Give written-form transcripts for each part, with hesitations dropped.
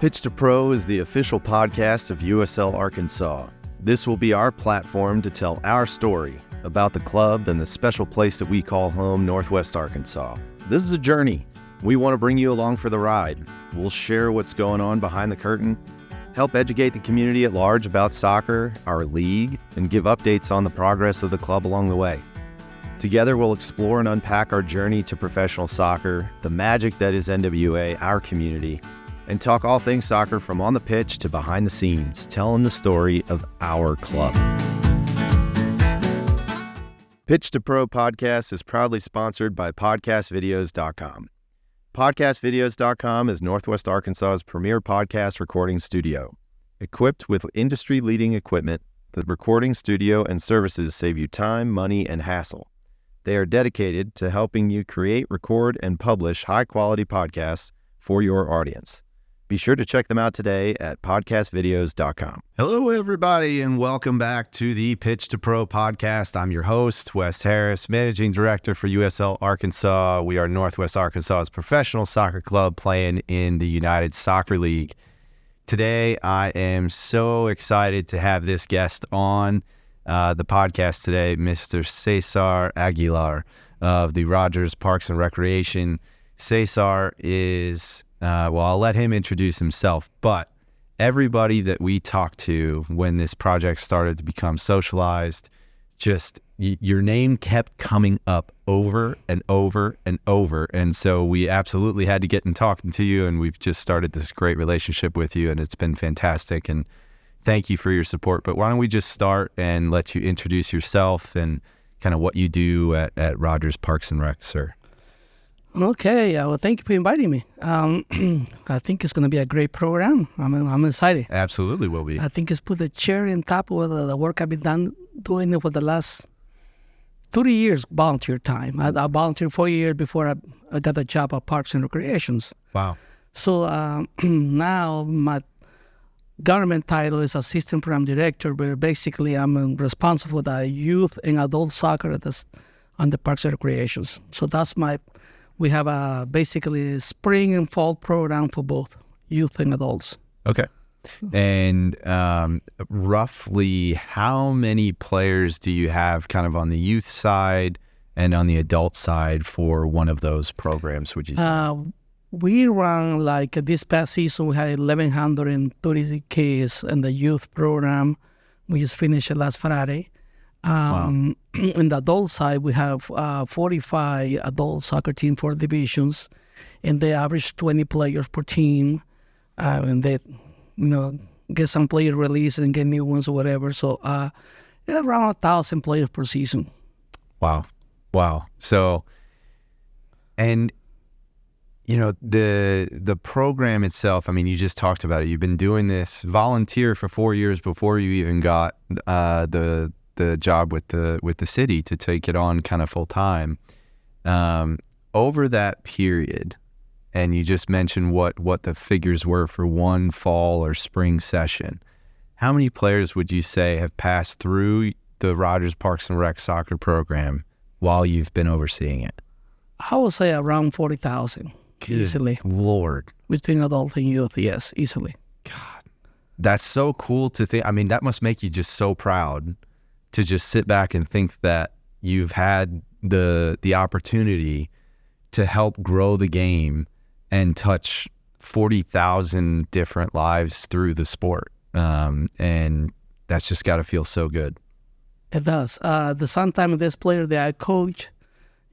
Pitch to Pro is the official podcast of USL Arkansas. This will be our platform to tell our story about the club and the special place that we call home, Northwest Arkansas. This is a journey. We want to bring you along for the ride. We'll share what's going on behind the curtain, help educate the community at large about soccer, our league, and give updates on the progress of the club along the way. Together, we'll explore and unpack our journey to professional soccer, the magic that is NWA, our community, and talk all things soccer from on the pitch to behind the scenes, telling the story of our club. Pitch to Pro podcast is proudly sponsored by podcastvideos.com. Podcastvideos.com is Northwest Arkansas's premier podcast recording studio. Equipped with industry-leading equipment, the recording studio and services save you time, money, and hassle. They are dedicated to helping you create, record, and publish high-quality podcasts for your audience. Be sure to check them out today at podcastvideos.com. Hello, everybody, and welcome back to the Pitch to Pro podcast. I'm your host, Wes Harris, Managing Director for USL Arkansas. We are Northwest Arkansas's professional soccer club playing in the United Soccer League. Today, I am so excited to have this guest on the podcast today, Mr. Cesar Aguilar of the Rogers Parks and Recreation. Cesar is... I'll let him introduce himself, but everybody that we talked to when this project started to become socialized, just your name kept coming up over and over and over. And so we absolutely had to get in talking to you, and we've just started this great relationship with you, and it's been fantastic. And thank you for your support. But why don't we just start and let you introduce yourself and kind of what you do at Rogers Parks and Rec, sir. Okay, well, thank you for inviting me. I think it's going to be a great program. I'm excited. Absolutely will be. I think it's put the cherry on top of the work I've been doing it for the last 30 years, volunteer time. I volunteered 4 years before I got the job at Parks and Recreations. Wow. So now my government title is Assistant Program Director, but basically I'm responsible for the youth and adult soccer on the Parks and Recreations. So that's we have a basically spring and fall program for both youth and adults. Okay. And roughly how many players do you have kind of on the youth side and on the adult side for one of those programs, would you say? We run, like this past season, we had 1,130 kids in the youth program. We just finished it last Friday. Wow. In the adult side, we have 45 adult soccer team, 4 divisions, and they average 20 players per team. And they, get some players released and get new ones or whatever. So around 1,000 players per season. Wow. So, and the program itself, I mean, you just talked about it. You've been doing this volunteer for 4 years before you even got the job with the city to take it on kind of full time. Over that period, and you just mentioned what the figures were for one fall or spring session, how many players would you say have passed through the Rogers Parks and Rec soccer program while you've been overseeing it? I would say around 40,000 easily. Lord. Between adult and youth, yes, easily. God, that's so cool to think. I mean, that must make you just so proud to just sit back and think that you've had the opportunity to help grow the game and touch 40,000 different lives through the sport. And that's just got to feel so good. It does. Sometimes this player that I coach,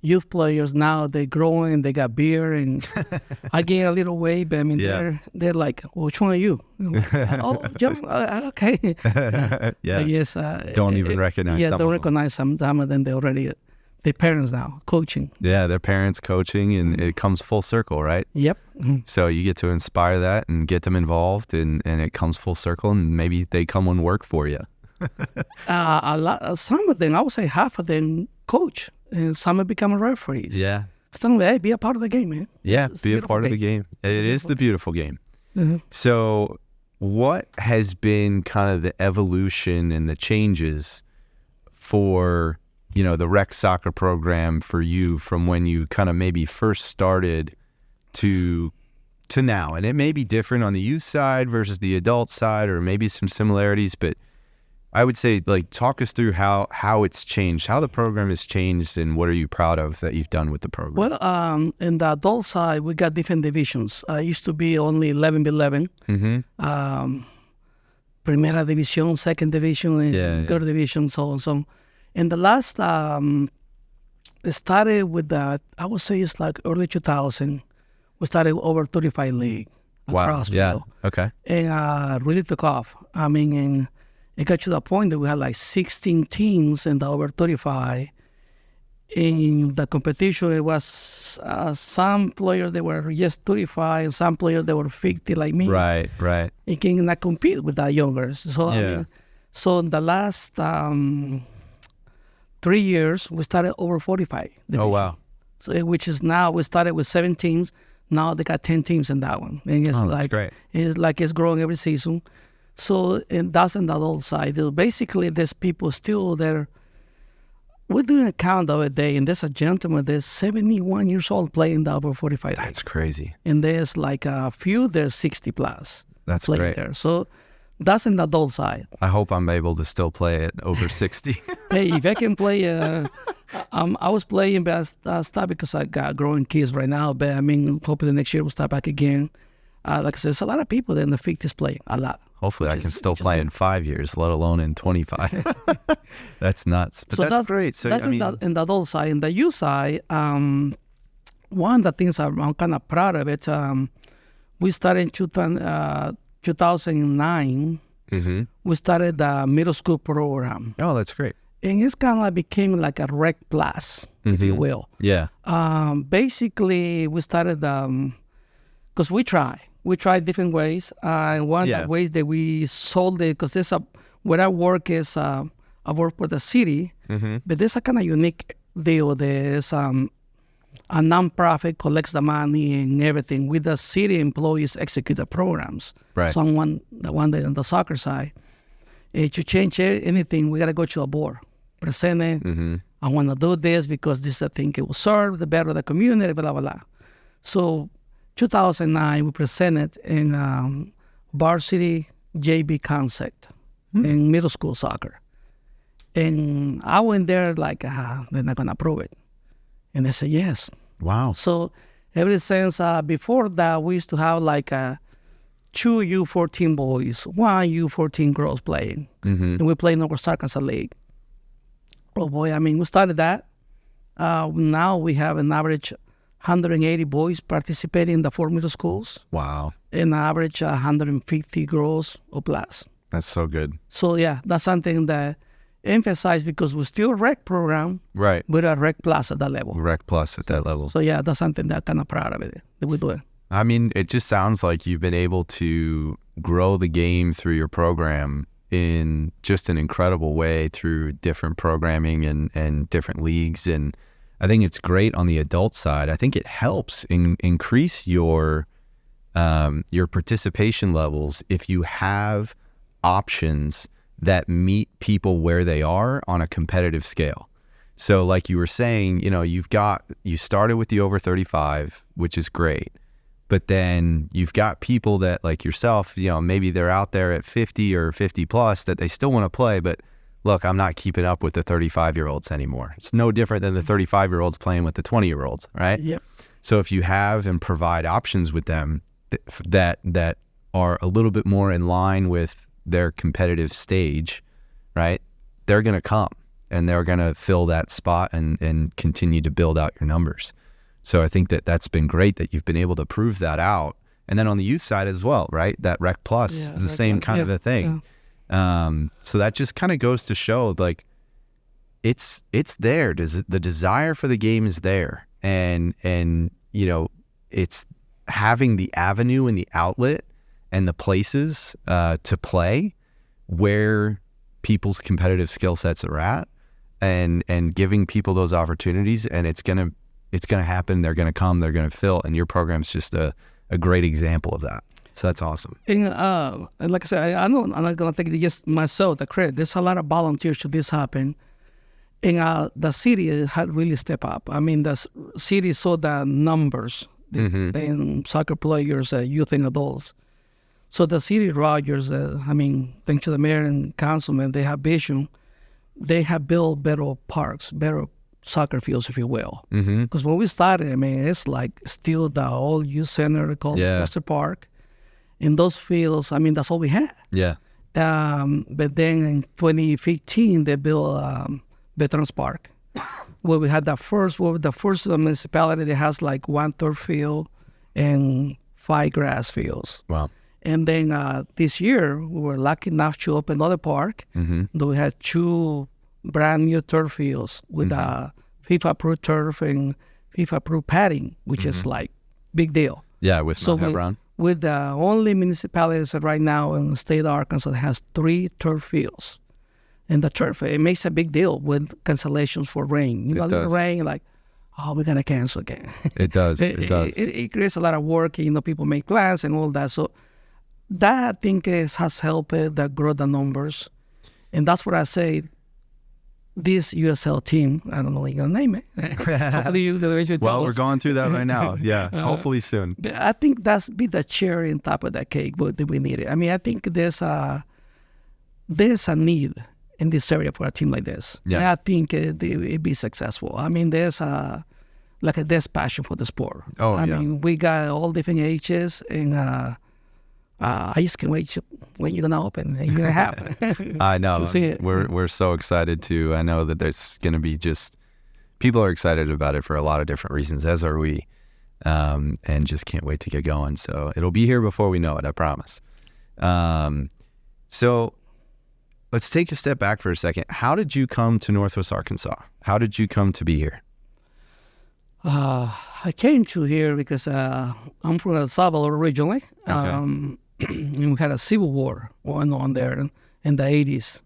youth players now, they're growing, they got beer, and I gain a little weight, but I mean, they're like, which one are you? Oh, John, okay. Yeah. Yes. Don't even recognize some. Yeah, don't recognize some of them. They're parents now, coaching. Yeah, they're parents coaching, and it comes full circle, right? Yep. So you get to inspire that and get them involved, and it comes full circle, and maybe they come and work for you. Some of them, I would say half of them coach. And some have become referees. Yeah. Some hey, be a part of the game, man. Yeah, be a part of the game. It is the beautiful game. Mm-hmm. So what has been kind of the evolution and the changes for, the rec soccer program for you from when you kind of maybe first started to to now? And it may be different on the youth side versus the adult side, or maybe some similarities, but I would say, like, talk us through how it's changed, how the program has changed, and what are you proud of that you've done with the program? Well, in the adult side, we got different divisions. It used to be only 11v11. Primera División, Second Division, and Third Division, so on. So, in the last, it started with that, I would say it's like early 2000. We started over 35 league across the field. Okay. And really took off. I mean, and it got to the point that we had like 16 teams in the over 35. In the competition, it was some players that were just 35 and some players that were 50 like me. Right. You cannot compete with the younger. So, I mean, so in the last 3 years, we started over 45 division. Oh, wow. So, which is now, we started with 7 teams. Now they got 10 teams in that one. And it's that's great. It's like it's growing every season. So, and that's on the adult side. Basically, there's people still there. We're doing a count the other day, and there's a gentleman that's 71 years old playing the over 45. That's crazy. And there's like a few, there's 60 plus. That's playing great. There. So that's in the adult side. I hope I'm able to still play it over 60. Hey, if I can play, I was playing, but I stopped because I got growing kids right now. But I mean, hopefully next year we'll start back again. Like I said, there's a lot of people that in the 50s play, a lot. Hopefully I can still play in 5 years, let alone in 25. That's nuts. But so that's great. So that's I mean, in the adult side. In the youth side, one of the things I'm kind of proud of it, we started in 2009. We started the middle school program. Oh, that's great. And it's kind of like became like a rec plus, if you will. Yeah. Basically, we started, because we tried different ways. And one of the ways that we sold it, because where I work is, I work for the city, but there's a kind of unique deal. There's a nonprofit collects the money and everything. With the city employees execute the programs. Right. So the one that on the soccer side, to change anything, we got to go to a board, present it. I want to do this because this I think it will serve the better the community, blah, blah, blah. So 2009, we presented in varsity JV concept in middle school soccer. And I went there like, they're not going to approve it. And they said, yes. Wow. So ever since before that, we used to have like 2 U14 boys, 1 U14 girls playing. And we played in Northwest Arkansas League. Oh boy, I mean, we started that. Now we have an average 180 boys participating in the 4 middle schools. Wow. And average 150 girls or plus. That's so good. So yeah, that's something that emphasize because we're still a rec program, right? But a rec plus at that level. Rec plus at that level. So yeah, that's something that I'm kind of proud of it that we're doing. I mean, it just sounds like you've been able to grow the game through your program in just an incredible way through different programming and different leagues. And I think it's great on the adult side. I think it helps increase your participation levels if you have options that meet people where they are on a competitive scale. So like you were saying, you started with the over 35, which is great. But then you've got people that like yourself, maybe they're out there at 50 or 50 plus that they still want to play, but look, I'm not keeping up with the 35-year-olds anymore. It's no different than the 35-year-olds playing with the 20-year-olds, right? Yep. So if you have and provide options with them that are a little bit more in line with their competitive stage, right? They're going to come and they're going to fill that spot and continue to build out your numbers. So I think that's been great that you've been able to prove that out. And then on the youth side as well, right? That Rec Plus is the same kind of a thing. Yeah. So that just kind of goes to show like it's there. The desire for the game is there. And it's having the avenue and the outlet and the places to play where people's competitive skill sets are at and giving people those opportunities, and it's gonna happen. They're gonna come, they're gonna fill, and your program's just a great example of that. So that's awesome. And like I said, I know I'm not gonna take just myself the credit. There's a lot of volunteers to this happen. And the city had really stepped up. I mean, the city saw the numbers and soccer players, youth and adults. So the city of Rogers, thanks to the mayor and councilman, they have vision. They have built better parks, better soccer fields, if you will. Because when we started, it's like still the old youth center called Foster Park. In those fields, that's all we had. Yeah. But then in 2015, they built Veterans Park, where we had the first municipality that has like 1/3 field and 5 grass fields. Wow. And then this year, we were lucky enough to open another park. We had 2 brand new turf fields with FIFA-approved turf and FIFA-approved padding, which is like big deal. Yeah, with Brown. With the only municipalities right now in the state of Arkansas that has 3 turf fields. And the turf, it makes a big deal with cancellations for rain. You know, rain, like, oh, we're going to cancel again. It does. It creates a lot of work. People make plans and all that. So that, I think, has helped the grow the numbers. And that's what I say. This USL team, I don't know what you're going to name it. Hopefully we're going through that right now. Yeah, hopefully soon. I think that's be the cherry on top of that cake, but we need it. I think there's a need in this area for a team like this. Yeah. And I think it'd be successful. There's there's passion for the sport. Oh, I mean, we got all different ages, and I just can't wait when you're gonna open and you're gonna have. I know. We're so excited too. I know that there's gonna be people are excited about it for a lot of different reasons, as are we, and just can't wait to get going. So it'll be here before we know it. I promise. So let's take a step back for a second. How did you come to Northwest Arkansas? How did you come to be here? I came to here because I'm from El Salvador originally. Okay. We had a civil war going on there in the 80s.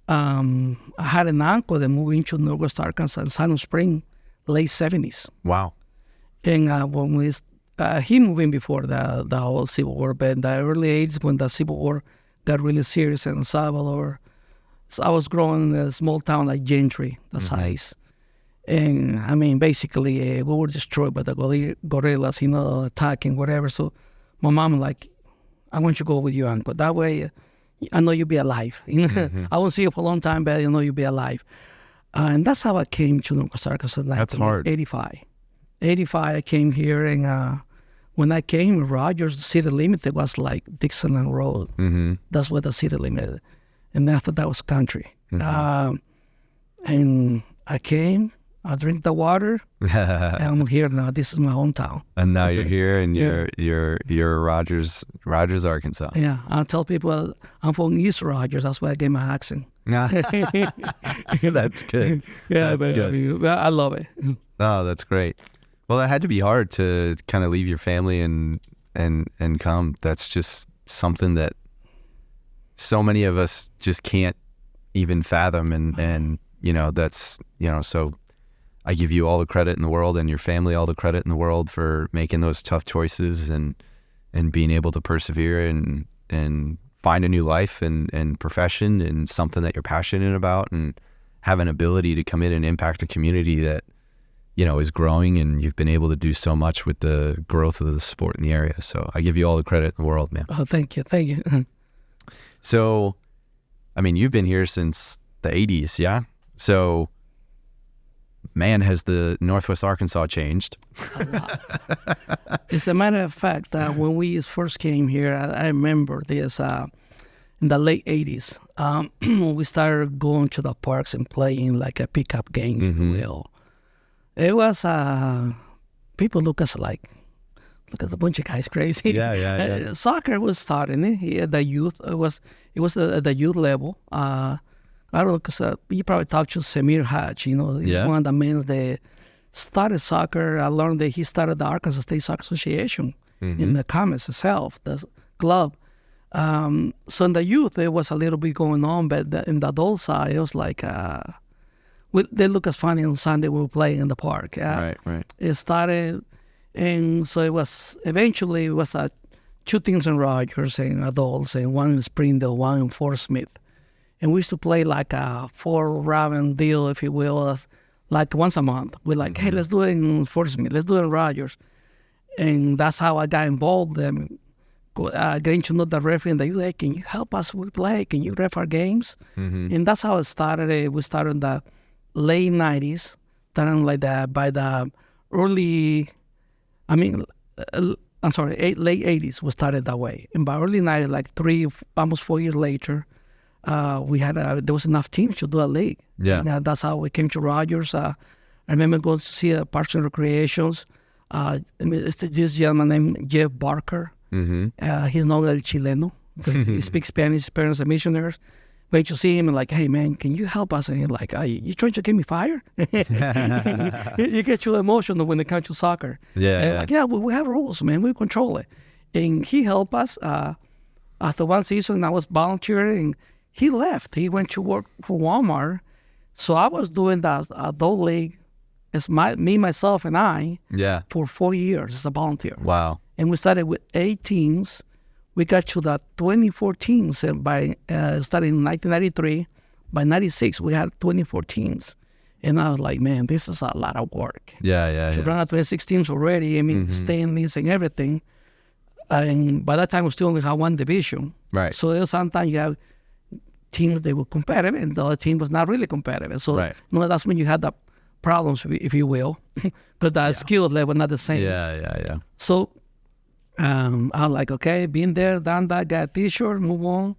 I had an uncle that moved into Northwest Arkansas in Silent Spring, late 70s. Wow. And when he moved in before the whole civil war, but in the early 80s when the civil war got really serious in El Salvador, so I was growing in a small town like Gentry, the size. And basically, we were destroyed by the guerrillas, attacking, whatever. So my mom, I want you to go with your uncle. That way, I know you'll be alive. I won't see you for a long time, but I know you'll be alive. And that's how I came to Northwest Arkansas in 1985. 85, I came here, and when I came, Rogers, the city limit, it was like Dixon Road. That's what the city limit. And after that was country. And I came. I drink the water, and I'm here now. This is my hometown. And now you're here, and you're Rogers, Arkansas. Yeah, I tell people I'm from East Rogers. That's why I get my accent. That's good. Yeah, that's good. I love it. Oh, that's great. Well, that had to be hard to kind of leave your family and come. That's just something that so many of us just can't even fathom, and that's so. I give you all the credit in the world, and your family all the credit in the world for making those tough choices and being able to persevere and find a new life and profession and something that you're passionate about, and have an ability to come in and impact a community that is growing, and you've been able to do so much with the growth of the sport in the area. So I give you all the credit in the world, man. Oh, thank you. So, you've been here since the 80s, yeah? So, man, has the Northwest Arkansas changed? A lot. As a matter of fact, when we first came here, I remember this in the late 80s. We started going to the parks and playing like a pickup game, if you will. It was, people look at a bunch of guys crazy. Yeah. Soccer was starting the youth. It was at the youth level. I don't know, because you probably talked to Samir Hatch, he's one of the men that started soccer. I learned that he started the Arkansas State Soccer Association in the Commerce itself, the club. So in the youth, there was a little bit going on, but in the adult side, it was like, they look as funny on Sunday we were playing in the park. Right. It started, and so it was 2 teams in Rogers and adults, and one in Springdale, one in Fort Smith. And we used to play like a 4-round deal, if you will, like once a month. We're like, hey, let's do it in Fort Smith, let's do it in Rogers. And that's how I got involved. Getting to know the referee and they like, can you help us with play? Can you ref our games? And that's how it started. We started in the late 90s, starting like that by the early, late 80s, we started that way. And by early 90s, like almost 4 years later, there was enough teams to do a league. Yeah. And that's how we came to Rogers. I remember going to see Parks and Recreations. It's this gentleman named Jeff Barker. He's known as Chileno. He speaks Spanish. His parents are missionaries. Went to see him and like, hey man, can you help us? And he's like, you trying to get me fired? You get too emotional when it comes to soccer. Like, we have rules, man. We control it. And he helped us. After one season, I was volunteering. He left. He went to work for Walmart. So I was doing the adult league. It's me, myself, and I for 4 years as a volunteer. Wow. And we started with 8 teams. We got to the 24 teams. And starting in 1993, by 96, we had 24 teams. And I was like, man, this is a lot of work. To run out 26 teams already, standings and everything. And by that time, we still only had one division. Right. So sometimes you have teams that were competitive and the other team was not really competitive. So that's when you had the problems, if you will, but the skill level not the same. So I'm like, okay, been there, done that, got a t-shirt, move on.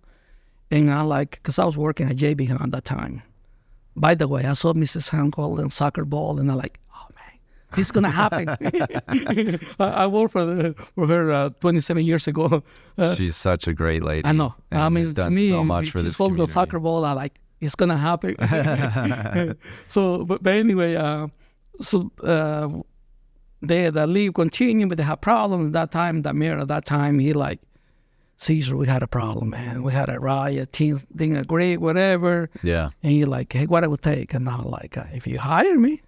And I'm like, because I was working at JB at that time. By the way, I saw Mrs. Hancock and soccer ball, and I'm like, oh man, this is gonna happen. I worked for her 27 years ago. She's such a great lady. I know. Has done so much for this community. The soccer ball, I like, it's gonna happen. So, but anyway, the league continued, but they had problems at that time. The mayor at that time, he like, Cesar, we had a problem, man. We had a riot, teams didn't agree, whatever. And he like, hey, what I would take? And I'm like, if you hire me.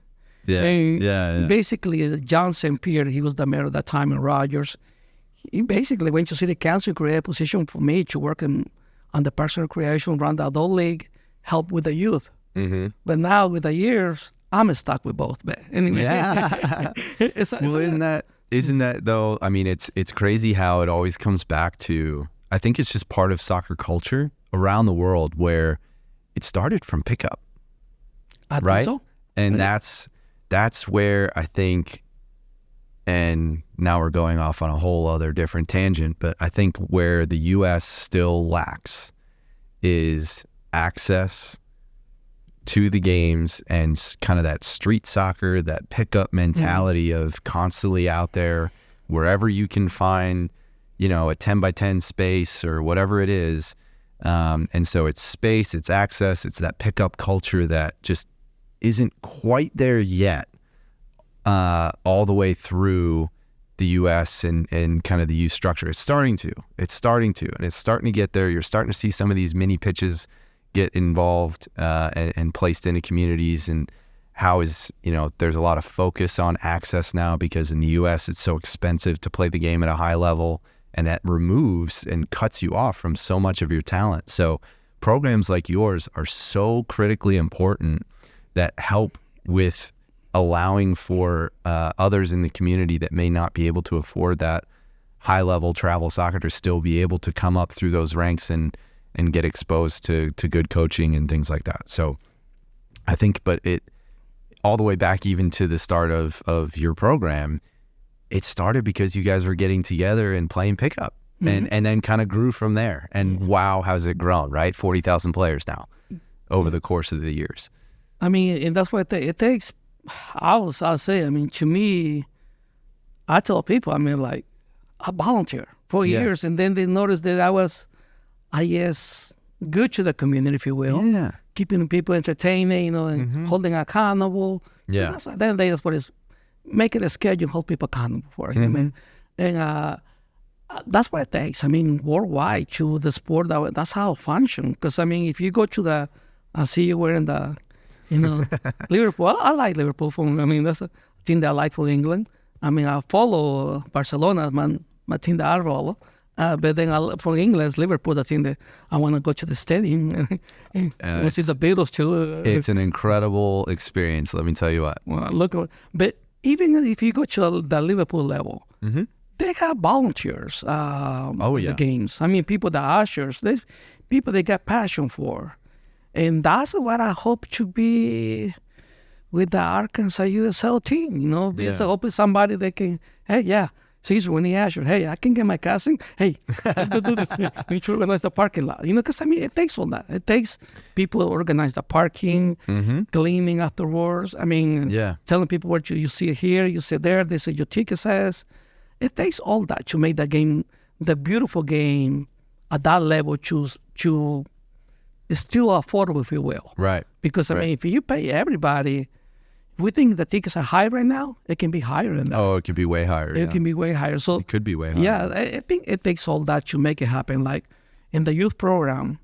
Basically, John St. Pierre, he was the mayor at that time in Rogers. He basically went to city council, create a position for me to work on the Parks and Recreation, run the adult league, help with the youth. But now with the years, I'm stuck with both. But anyway, isn't that though? I mean, it's crazy how it always comes back to. I think it's just part of soccer culture around the world where it started from pickup, right? Think so. And that's where I think. And now we're going off on a whole other different tangent, but I think where the U.S. still lacks is access to the games and kind of that street soccer, that pickup mentality of constantly out there wherever you can find, a 10 by 10 space or whatever it is. And so it's space, it's access, it's that pickup culture that just isn't quite there yet, all the way through the U.S. and kind of the youth structure. It's starting to, and it's starting to get there. You're starting to see some of these mini pitches get involved and placed into communities, and there's a lot of focus on access now because in the U.S. it's so expensive to play the game at a high level, and that removes and cuts you off from so much of your talent. So programs like yours are so critically important that help with allowing for others in the community that may not be able to afford that high level travel soccer to still be able to come up through those ranks and get exposed to good coaching and things like that. So I think, but it all the way back even to the start of your program, it started because you guys were getting together and playing pickup and then kind of grew from there. And wow, how's it grown, right? 40,000 players now over the course of the years. I mean, and that's what it takes. I'll say, to me, I tell people, like, I volunteer for years, and then they noticed that I was, good to the community, if you will, keeping people entertained, and holding accountable. That's what it's making a schedule, hold people accountable for it. And that's what it takes. Worldwide to the sport, that's how it functions. Because if you go to I see you wearing the. Liverpool. I like Liverpool. That's a team that I like for England. I follow Barcelona, my team that I follow. But then for England, it's Liverpool, the team that I want to go to the stadium and see the Beatles too. It's an incredible experience, let me tell you what. Well, but even if you go to the Liverpool level, they have volunteers in the games. I mean, people that are ushers, there's people they got passion for. And that's what I hope to be with the Arkansas USL team, you know. It's hoping somebody that can, hey, Cesar, when he asks you, hey, I can get my cousin, hey, let's go do this. Make sure we organize the parking lot. You know, because, I mean, it takes all that. It takes people to organize the parking, cleaning afterwards. I mean, telling people what you see here, you see there, this is your ticket says. It takes all that to make the game, the beautiful game, at that level, to it's still affordable, if you will. Right. Because, I mean, if you pay everybody, we think the tickets are high right now. It can be higher than that. Oh, it could be way higher. It can be way higher. So it could be way higher. Yeah, I think it takes all that to make it happen. Like in the youth program,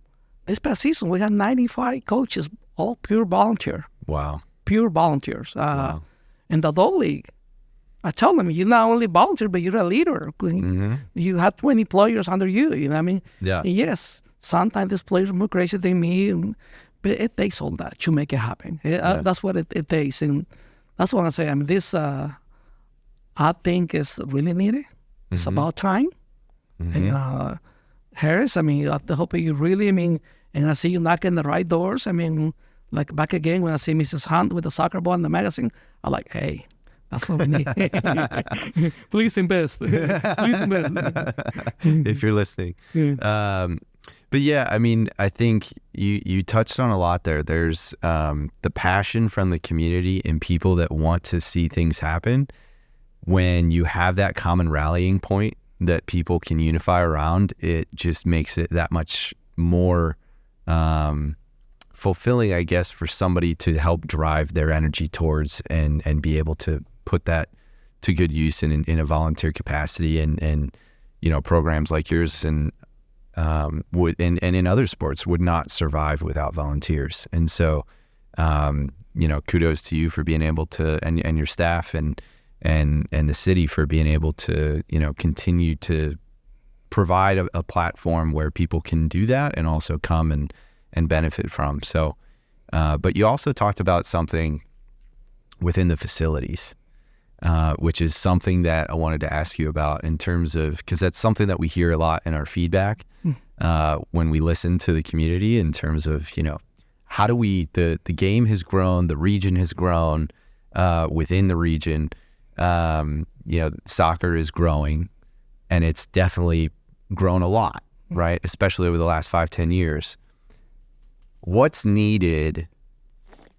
this past season, we had 95 coaches, all pure volunteer. Wow. Pure volunteers. In the adult league, I tell them, you're not only volunteer, but you're a leader. You have 20 players under you, you know what I mean? Yeah. And yes, sometimes these players are more crazy than me, but it takes all that to make it happen. That's what it takes. And that's what I say. I mean, this, I think is really needed. It's about time. And Harris, I mean, I hope you really, I mean, and I see you knocking the right doors. I mean, like back again, when I see Mrs. Hunt with the soccer ball in the magazine, I'm like, hey, that's what we need. Please invest. Please invest. If you're listening. But yeah, I mean, I think you touched on a lot there. There's the passion from the community and people that want to see things happen. When you have that common rallying point that people can unify around, it just makes it that much more fulfilling, I guess, for somebody to help drive their energy towards and be able to put that to good use in a volunteer capacity and you know, programs like yours and would and in other sports would not survive without volunteers. And so you know, kudos to you for being able to and your staff and the city for being able to, you know, continue to provide a platform where people can do that and also come and benefit from. So but you also talked about something within the facilities, which is something that I wanted to ask you about in terms of, because that's something that we hear a lot in our feedback when we listen to the community in terms of, you know, how do we, the game has grown, the region has grown within the region, you know, soccer is growing and it's definitely grown a lot, right? Especially over the last 5-10 years. What's needed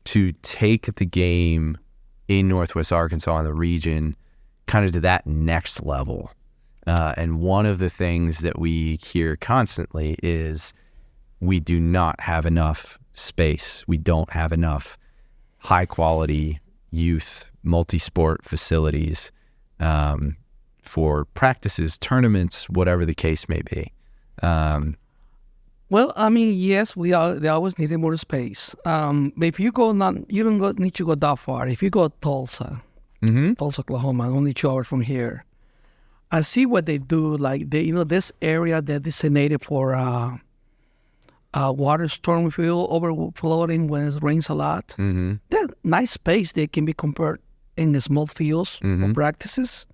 to take the game in Northwest Arkansas and the region kind of to that next level? And one of the things that we hear constantly is we do not have enough space. We don't have enough high quality youth multi-sport facilities for practices, tournaments, whatever the case may be. Well, I mean, yes, they always needed more space. But if you go, you don't need to go that far. If you go to Tulsa, Oklahoma, only 2 hours from here, I see what they do. Like this area that is designated for water storm field overflowing when it rains a lot. That nice space that can be compared in the small fields for practices.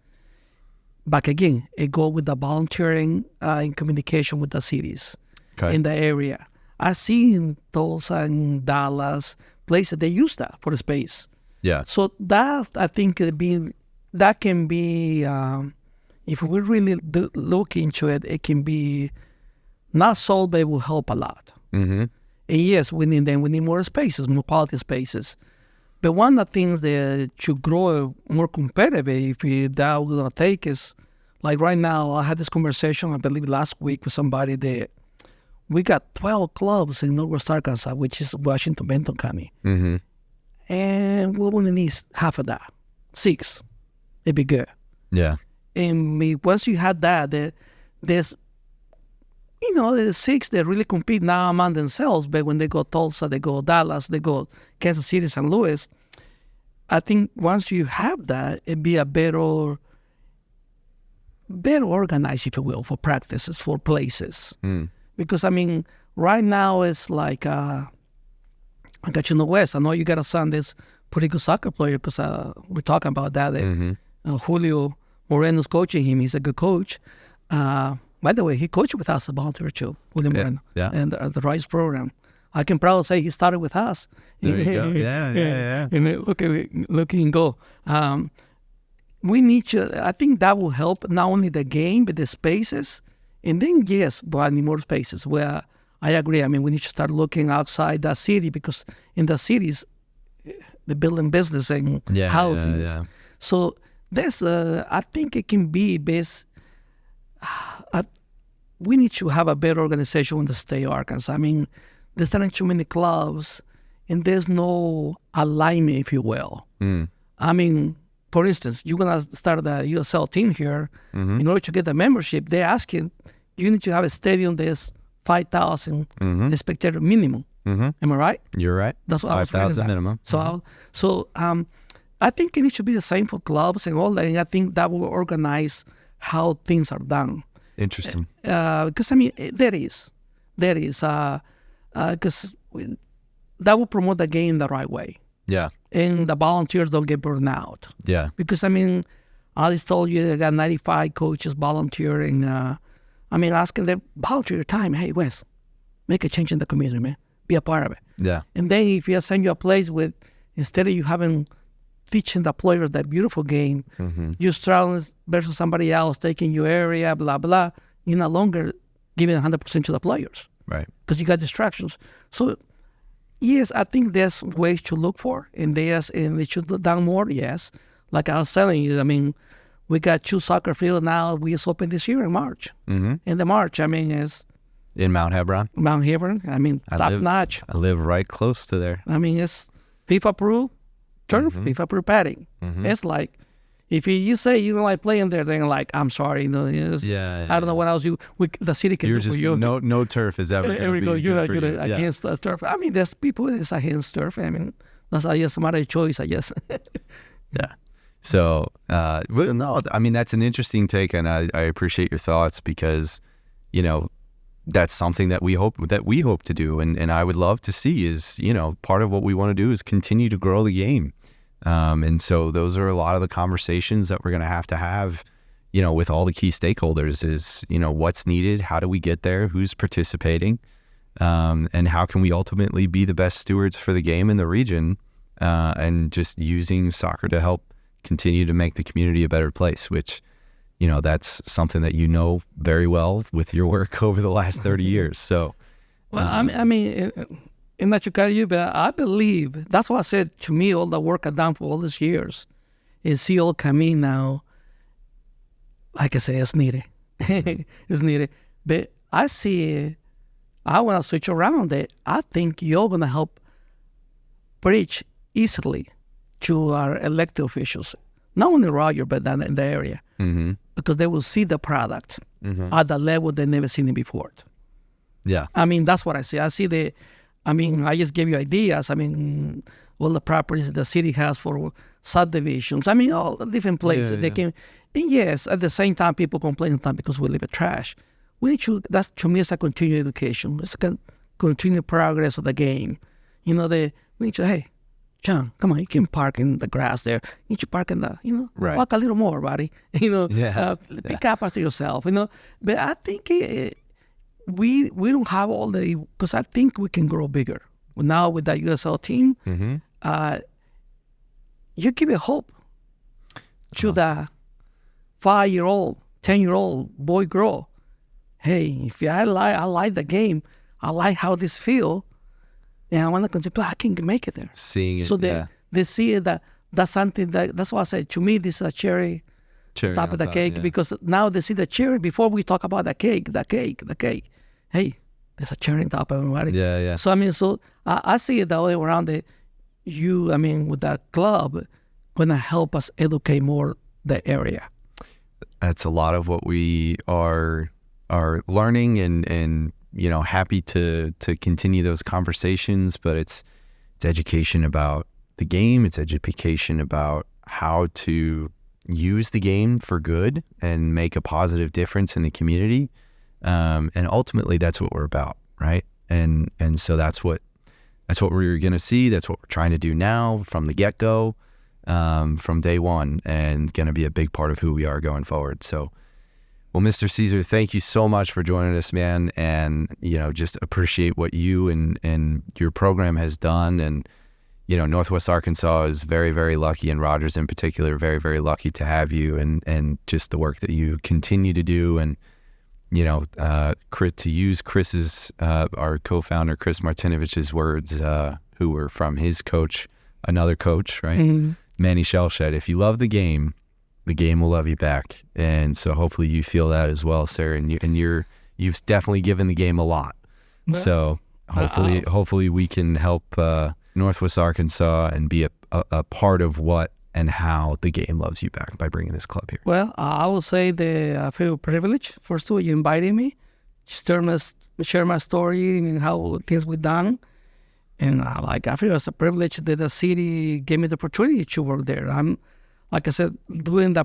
But again, it go with the volunteering in communication with the cities. Okay. In the area. I see in Tulsa and Dallas places they use that for the space. Yeah. So that, I think, that can be, if we really look into it, it can be not solved, but it will help a lot. And yes, we need more spaces, more quality spaces. But one of the things that should grow more competitive, if that we're going to take is, like right now, I had this conversation, I believe last week with somebody that we got 12 clubs in Northwest Arkansas, which is Washington, Benton County. And we only need half of that. 6. It'd be good. Yeah. And once you have that, there's, there's 6 that really compete now among themselves, but when they go Tulsa, they go Dallas, they go Kansas City, St. Louis, I think once you have that, it'd be a better organized, if you will, for practices, for places. Because, I mean, right now it's like, I got you in the West. I know you got a son that's pretty good soccer player because we're talking about that. Julio Moreno's coaching him. He's a good coach. By the way, he coached with us at volunteer too, Julio Moreno, and the Rice program. I can proudly say he started with us. There you go. Yeah. And look at him go. We need to. I think that will help not only the game but the spaces, and then broadening more spaces. Where I agree. I mean, we need to start looking outside the city because in the cities, the building business and housing. Yeah. So there's. I think it can be best. We need to have a better organization in the state of Arkansas. I mean, there's not too many clubs, and there's no alignment, if you will. I mean, for instance, you're going to start the USL team here. In order to get the membership, they're asking, you need to have a stadium that's 5,000 spectator minimum. Am I right? You're right. That's what 5,000 minimum. So I think it needs to be the same for clubs and all that, and I think that will organize how things are done. Interesting. Because, I mean, there is. Because that will promote the game the right way. Yeah. And the volunteers don't get burned out. Yeah. Because, I mean, I just told you I got 95 coaches volunteering. Asking them, volunteer your time. Hey, Wes, make a change in the community, man. Be a part of it. Yeah. And then if you send you a place with, instead of you having teaching the player that beautiful game, you're struggling versus somebody else taking your area, blah, blah. You're no longer giving 100% to the players. Right. Because you got distractions. So, yes, I think there's ways to look for, and they should do down more, yes. Like I was telling you, I mean, we got 2 soccer fields now. We just opened this year in March. In the March, I mean, is in Mount Hebron. I mean, top notch. I live right close to there. I mean, it's FIFA approved turf, FIFA approved padding. It's like, if you say you don't like playing there, then like, I'm sorry, I don't know what else the city can do for you. No turf is ever going to be you're good for you. against the turf. I mean, there's people that's against turf. I mean, that's just a matter of choice, I guess. Yeah. So, no, I mean, that's an interesting take, and I appreciate your thoughts because, that's something that we hope to do, and I would love to see is, part of what we want to do is continue to grow the game. And so those are a lot of the conversations that we're going to have, with all the key stakeholders is, what's needed, how do we get there, who's participating, and how can we ultimately be the best stewards for the game in the region, and just using soccer to help continue to make the community a better place, which, that's something that very well with your work over the last 30 years. So, well, I mean, and not to cut you, but I believe that's what I said to me. All the work I've done for all these years is see all coming now. Like I say, it's needed. It's needed. But I see. I want to switch around it. I think you're gonna help preach easily to our elected officials, not only Roger, but in the area, because they will see the product at the level they've never seen it before. Yeah. I mean, that's what I see. I see I just gave you ideas. I mean, all the properties the city has for subdivisions. I mean, all the different places they can. And yes, at the same time, people complain sometimes because we live in trash. We need to. That's to me, it's a continued education. It's a continued progress of the game. We need to. Hey, John, come on, you can park in the grass there. You need to park in the. Right. Walk a little more, buddy. Pick up after yourself. But I think. We don't have all because I think we can grow bigger. Now with that USL team, you give a hope to the 5-year-old, 10-year-old boy, girl. Hey, if I like the game, I like how this feel, and I want to continue, I can make it there. Seeing it, so they see that's something that's why I say to me this is a cherry top of the cake, because now they see the cherry before we talk about the cake. Hey, there's a cherry on top of it, right? Yeah. So I see it that way around with that club, gonna help us educate more the area. That's a lot of what we are learning and happy to continue those conversations, but it's education about the game, it's education about how to use the game for good and make a positive difference in the community. And ultimately that's what we're about, right? And so that's what that's what we're going to see. That's what we're trying to do now from the get-go, from day one, and going to be a big part of who we are going forward. So, well, Mr. Cesar, thank you so much for joining us, man. And, just appreciate what you and your program has done. And, Northwest Arkansas is very, very lucky, and Rogers in particular, very, very lucky to have you, and just the work that you continue to do. And, to use Chris's, our co-founder, Chris Martinovich's words, who were from his coach, another coach, right? Mm-hmm. Manny Shellshed, if you love the game will love you back. And so hopefully you feel that as well, sir. And you've definitely given the game a lot. Well, so hopefully we can help Northwest Arkansas and be a part of what and how the game loves you back by bringing this club here. Well, I will say that I feel privileged. First of all, you invited me, share my story and how things were done. And I feel it's a privilege that the city gave me the opportunity to work there. I'm, like I said, doing the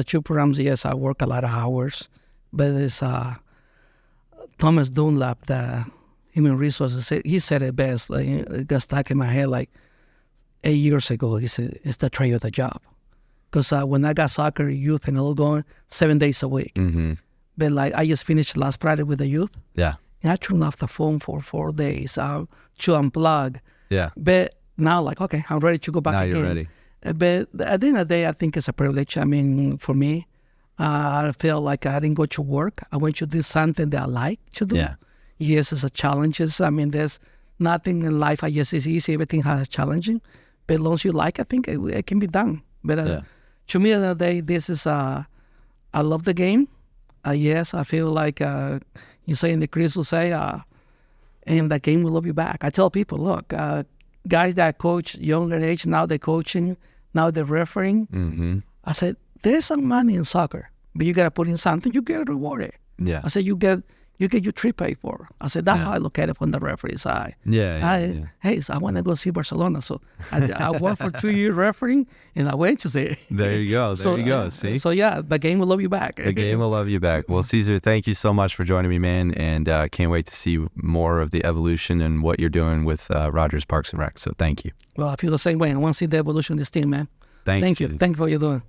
two programs, yes, I work a lot of hours. But it's Thomas Dunlap, the human resources, he said it best. Like, it got stuck in my head like 8 years ago. He said, it's the trade of the job. Because when I got soccer, youth, and all going 7 days a week. Mm-hmm. But I just finished last Friday with the youth. Yeah. And I turned off the phone for 4 days to unplug. Yeah. But now, okay, I'm ready to go back again. Now you're ready. But at the end of the day, I think it's a privilege. I mean, for me, I feel like I didn't go to work. I went to do something that I like to do. Yeah. Yes, it's a challenge. I mean, there's nothing in life, I guess, is easy. Everything has challenging. But as long as you like, I think it can be done. But to me, at the end of the day, this is, I love the game. Yes, I feel like you say, and the Chris will say, and the game will love you back. I tell people, look, guys that coach younger age, now they're coaching, now they're refereeing. Mm-hmm. I said, there's some money in soccer, but you got to put in something, you get rewarded. Yeah. I said, you get your trip paid for. I said, that's how I look at it from the referee side. Hey, so I want to go see Barcelona. So I worked for 2 years refereeing, and I went to see. There you go. See? So, the game will love you back. The game will love you back. Well, Cesar, thank you so much for joining me, man, and can't wait to see more of the evolution and what you're doing with Rogers Parks and Rec. So thank you. Well, I feel the same way. I want to see the evolution of this team, man. Thank you. Thank you for what you're doing.